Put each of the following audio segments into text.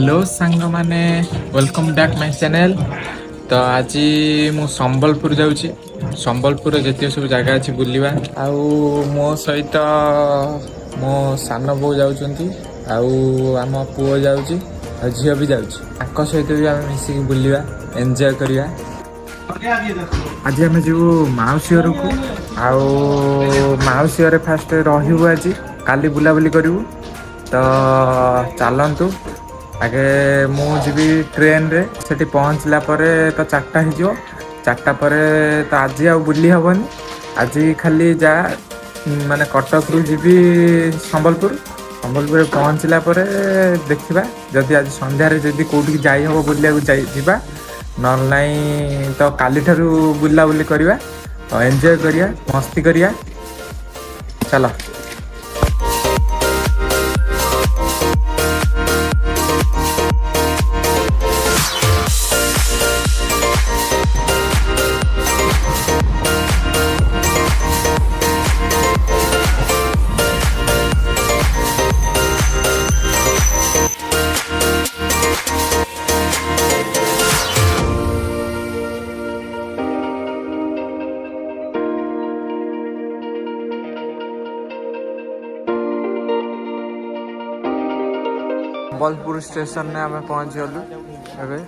Hello सांग माने welcome back my channel. तो आज मु संबलपुर जाऊँगी। संबलपुर जिते सब जगह अच्छी बुलवा आउ मो सहित मो सान बो जाऊँगी आम पुओ जाऊँगी झील भी जाऊँगी सहित भी आम मिसिक बुलवा एंजॉय करवा। आज आम जीवु माउसी घर को माउसी घर फास्ट रहू आज काली बुलाबुली करूँ। तो चलतु आगे मुझी ट्रेन रे सेठी पहुँचला परे तो 4टा हो 4टा पर तो आज आ बुली हेनी। आज खाली जा माने कटक रु जीवी संबलपुर पहुँचला परे देखा जदि आज संध्यारे जदि कौटी जाई हम बुलिया जावा ना तो काली ठारू बुलाबुली करवा एंजॉय करिया मस्ती करिया। चलो संबलपुर स्टेशन में आम पहुँच गलु। एबे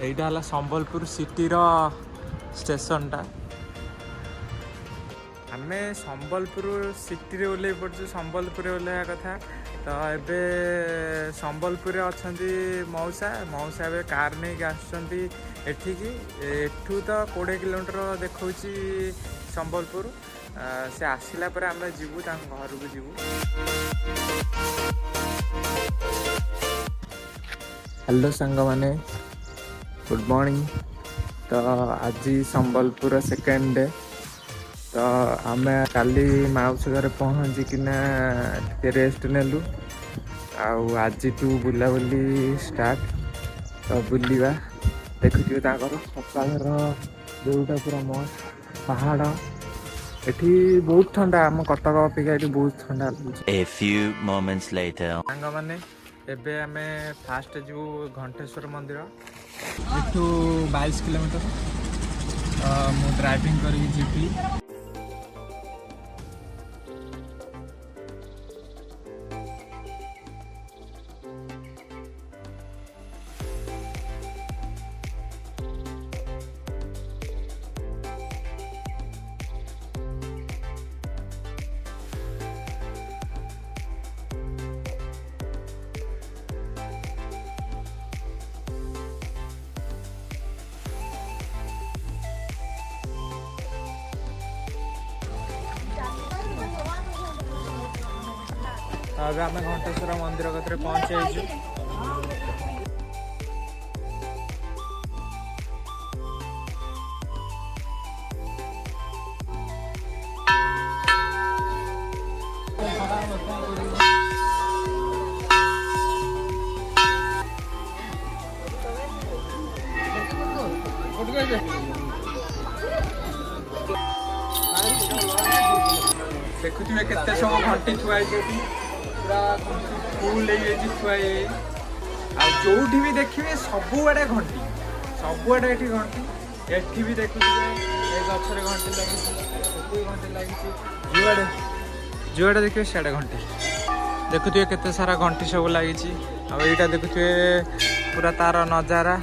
एटा हला संबलपुर सिटी रो स्टेशन टा। आमे संबलपुर सिटी रे ओले पड़छु संबलपुर ओले कथा। तो एबे संबलपुर अच्छी मौसा मौसा ए कार नहीं आसुँच एठिकी एठू तो 20 किलोमीटर देखा संबलपुर से आसला पर आम जीवु घर को जीवु। हेलो सांग माने गुड मॉर्निंग। तो आज संबलपुर सेकेंड डे। तो आम काली माउसी घर पहुँचिकिना रेस्ट नेलु आज टू बुलाबुली स्टार्ट। तो बुलवा देखुए सकाल जोटा पूरा मस्त पहाड़ एठी बहुत ठंडा आम कटक अपेक्षा ये बहुत ठंडा सांग माने एबे आमे फास्ट जो घंटेश्वर मंदिर एठू 22 किलोमीटर मु ड्राइविंग करी जीपी। अब आम घंटेश्वर मंदिर कतरे पहुँचे। देखुए केते सब घंटी थुआई पूरा फुल थुआई जोठी भी देखिए सबुआड़े घंटी सबुआड़े ये घंटी एठी भी देखुए गचर घंटी लगी घंटी लगी जुआड़े देखिए सियाड़े घंटी देखुए केते सारा घंटी सब लगी। आईटा देखुए पूरा तार नजारा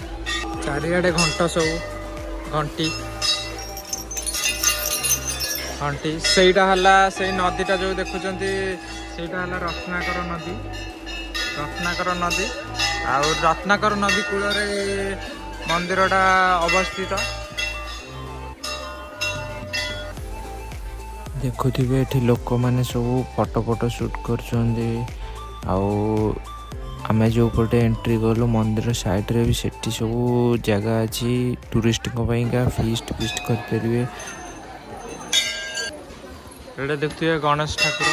चारिआडे घंट सब घंटी घंटी सेटा हला से नदीटा जो देखुंट सेटा हला रत्नाकर नदी आउ रत्नाकर नदी कूल मंदिरटा अवस्थित। देखुथिबे एठी लोक माने सब फोटो शूट करछन्दी आमे जो पटे एंट्री गलु मंदिर साइड रे भी सेठी सब जगह अछि टूरिस्ट को पइका फीस्ट कर परिबे। एटा देखते गणेश ठाकुर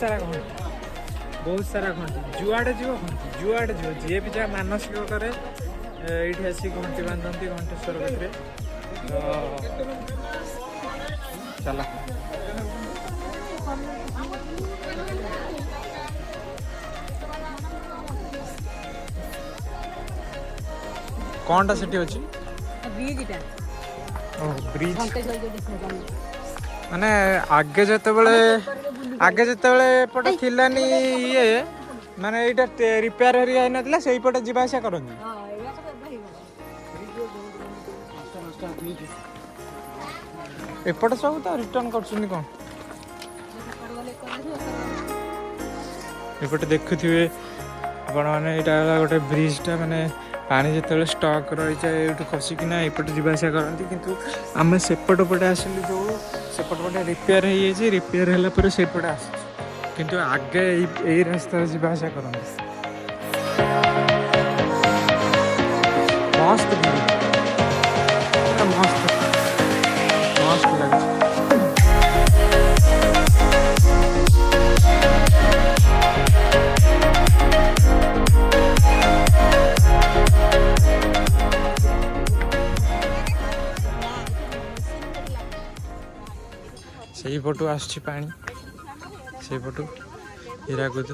सारा घंटी बहुत सारा घंटी जुआड़े जीव घंटी जुआड़े जीव जी भी जहाँ मानसिक करे ये आसी घंटी बांधती घंटेश्वर पाखे तो चला कौनटा सेठी अछि ब्रिज माने आगे जेतेबेले एपटे थिलानी ये माने एटा रिपेयर हरिया नथिला सेही पटे जिबा आसा करंती एपटे सब तो रिटर्न करछुनी कोन एपटे देखुथिबे आपण माने एटा गोटे ब्रिजटा माने पानी जिते स्टक रही जाए ये खसिकिना एपटे जावासा करती किंतु आम सेपट पटे आसिलु जो सेपट पटे रिपेयर हो रिपेयर है सेपटे आस किंतु आगे यही रास्ता जावासा करती मस्त मस्त मस्त लगे से पटू आसछि पानी से पटू हीराकुद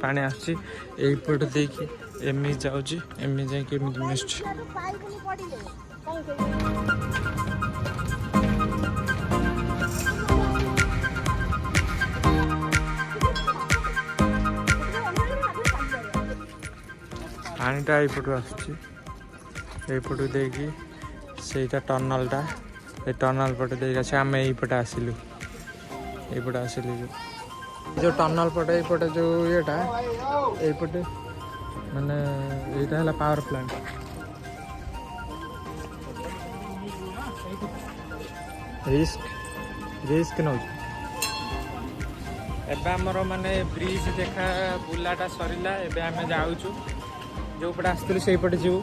पानी आसछि एई पट देखि एमि जाउछि एमि जाई के मिसछि पानीटा एई पटू आसछि एई पटू देखि सेटा टनलटा ये टनल पटे देख आम यहीपटे आसिलु यहीपटे आसिलु जो टनल पटे यपटे जो येटा यपटे माने एटा है पावर प्लांट रिस्क नौ एबे हमर माने ब्रिज देखा बुलाटा सरिला एबे आमे जाउछु जो पटे आस्तलु सेही पटे जीवु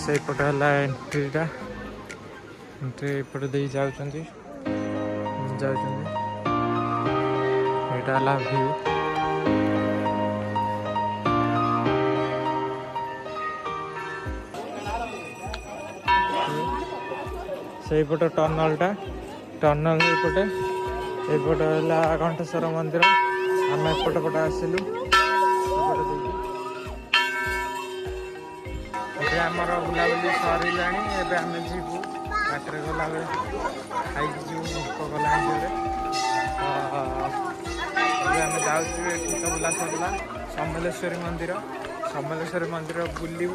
से पटे है एंट्रीटा एंट्री पटे दे जाउछंती एटा ला व्यू से पटे टनल एपटे है घंटेश्वर मंदिर आम एपटे पटे आसिलु आमर बुलाबुली सर आम जीवु बाटर गला खाई भोक गला आम जाऊँ तो बुला सरला समलेश्वरी मंदिर बुलू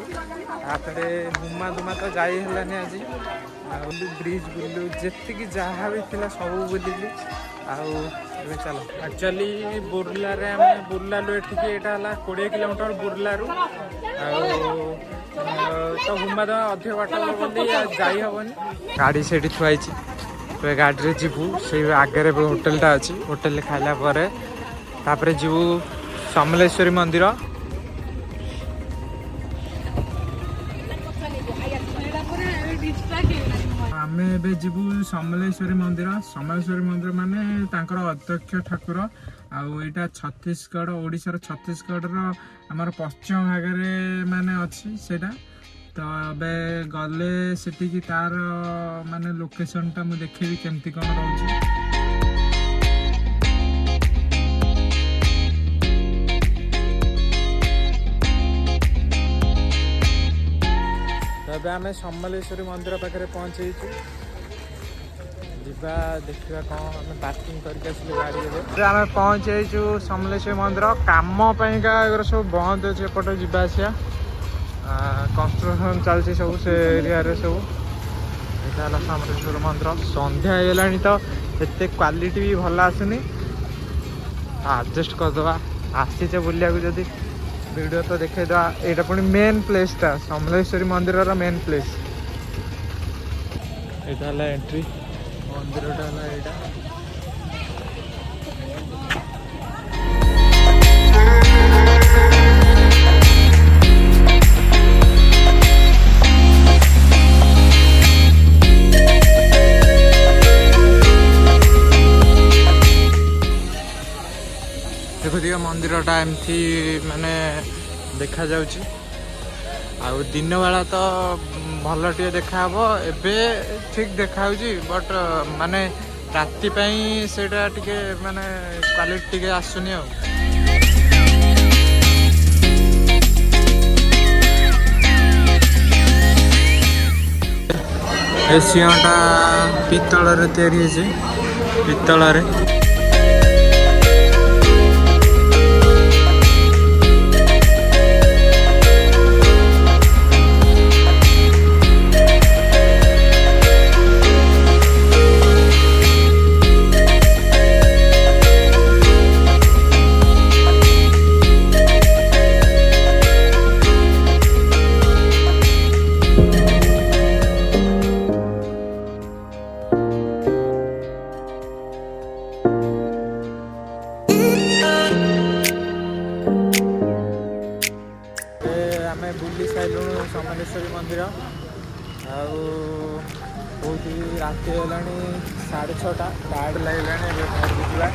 तापर हुमा दुमा तो जाई हेलानी आज ब्रिज बुलू जी जहाँ भी थी सब बुलिलु आउ चलो एक्चुअली बुर्लार आम बुर्लालु एटा 20 किलोमीटर बुर्लारू तो हुमा दमा अधिक बाट बोली जाई हेनी गाड़ी से थुआई तो गाड़ी जीवु से आगे होटेलटा अच्छी होटेल खाइला तापर जीवु समलेश्वरी मंदिर आम ए जीवु समलेश्वरी मंदिर माने तांकर अध्यक्ष ठाकुर आईटा छत्तीसगढ़ ओडिशार छत्तीसगढ़ आमर पश्चिम भाग माने अच्छी सेटा तो अबे गले सेठी तार माने लोकेशनटा मु देखेबी केमती कौन रोची तबे आमे समलेश्वरी मंदिर पाखे पहुंचीचु ଯିବା ଦେଖିବା କ'ଣ ଆମେ ପାର୍କିଂ କରିକି ଆସିଲୁ ଗାଡ଼ି। ଏବେ ଆମେ ପହଞ୍ଚି ଯାଇଛୁ ସମଲେଶ୍ୱରୀ ମନ୍ଦିର। କାମ ପାଇଁକା ଏଗୁରା ସବୁ ବନ୍ଦ ଅଛି, ଏପଟେ ଯିବା ଆସିବା କନଷ୍ଟ୍ରକ୍ସନ୍ ଚାଲିଛି ସବୁ ସେ ଏରିଆରେ ସବୁ। ଏଇଟା ହେଲା ସମଲେଶ୍ୱରୀ ମନ୍ଦିର। ସନ୍ଧ୍ୟା ହେଇଗଲାଣି ତ ଏତେ କ୍ୱାଲିଟି ବି ଭଲ ଆସୁନି, ଆଡ଼ଜଷ୍ଟ କରିଦେବା। ଆସିଛେ ବୁଲିବାକୁ ଯଦି ଭିଡ଼ିଓ ତ ଦେଖେଇଦେବା। ଏଇଟା ପୁଣି ମେନ୍ ପ୍ଲେସ୍ଟା, ସମଲେଶ୍ୱରୀ ମନ୍ଦିରର ମେନ୍ ପ୍ଲେସ୍। ଏଇଟା ହେଲା ଏଣ୍ଟ୍ରି, ମନ୍ଦିରଟା ହେଲା ଏଇଟା। ଦେଖୁଥିବେ ମନ୍ଦିରଟା ଏମିତି ମାନେ ଦେଖାଯାଉଛି। ଆଉ ଦିନ ବେଳା ତ ଭଲ ଟିକେ ଦେଖାହେବ, ଏବେ ଠିକ୍ ଦେଖାହେଉଛି, ବଟ୍ ମାନେ ରାତି ପାଇଁ ସେଇଟା ଟିକେ ମାନେ କ୍ୱାଲିଟି ଟିକେ ଆସୁନି ଆଉ। ଏ ସିଂହଟା ପିତ୍ତଳରେ ତିଆରି ହେଇଛି, ପିତ୍ତଳରେ। ଆମେ ବୁଲି ସାରିଲୁଣୁ ସମଲେଶ୍ୱରୀ ମନ୍ଦିର। ଆଉ ବହୁତ ରାତି ହେଲାଣି, 6:30, ଟାୟାର୍ଡ଼ ଲାଗିଲାଣି, ଏବେ ଘରକୁ ଯିବା।